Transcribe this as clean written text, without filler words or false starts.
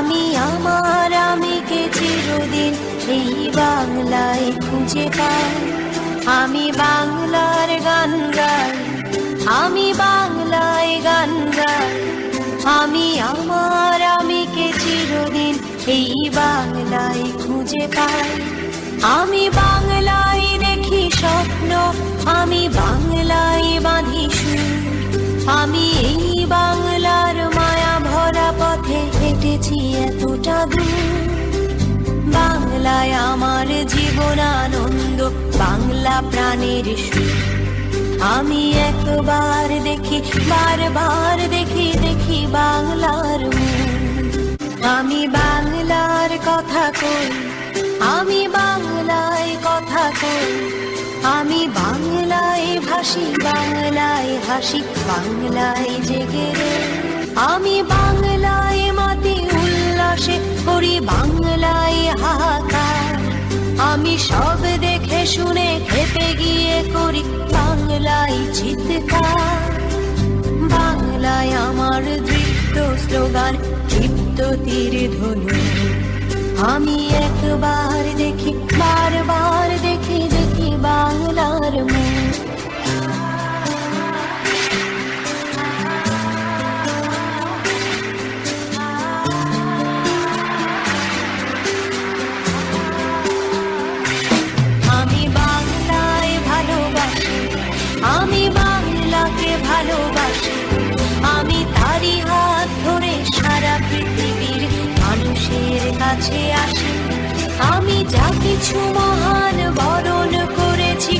আমি আমার আমিকে চিরদিন এই বাংলায় খুঁজে পাই। আমি বাংলার গান গাই, আমি বাংলায় গান গাই। আমি আমার আমিকে চিরদিন এই বাংলায় খুঁজে পাই। আমি বাংলায় দেখি স্বপ্ন, আমি বাংলায় বাঁধি সুর। আমি এই বাংলার মায়া ভরা পথে হেঁটেছি এতটা দূর। বাংলায় আমার জীবন আনন্দ, বাংলা প্রাণের সুর। আমি একবার দেখি, বারবার দেখি, দেখি বাংলার মুখ। আমি বাংলার কথা কই, আমি বাংলায় কথা কই। আমি বাংলায় ভাসি, বাংলায় হাসি, বাংলায় জেগে রে। আমি বাংলায় মাতি উল্লাসে করি, বাংলায় হাহাকার। আমি সব দেখে শুনে খেপে গিয়ে করি বাংলায় চিৎকার। বাংলায় আমার দৃপ্ত স্লোগান, ক্ষিপ্ত তীর ধনু। আমি একবার দেখি, বারবার দেখি, দেখি বাংলার মুখ। আমি বাংলায় ভালোবাসি, আমি বাংলাকে ভালোবাসি। আমি তারই হাত ধরে সারা পৃথিবীর মানুষের কাছে আসি। আমি যা কিছু মহান বরণ করেছি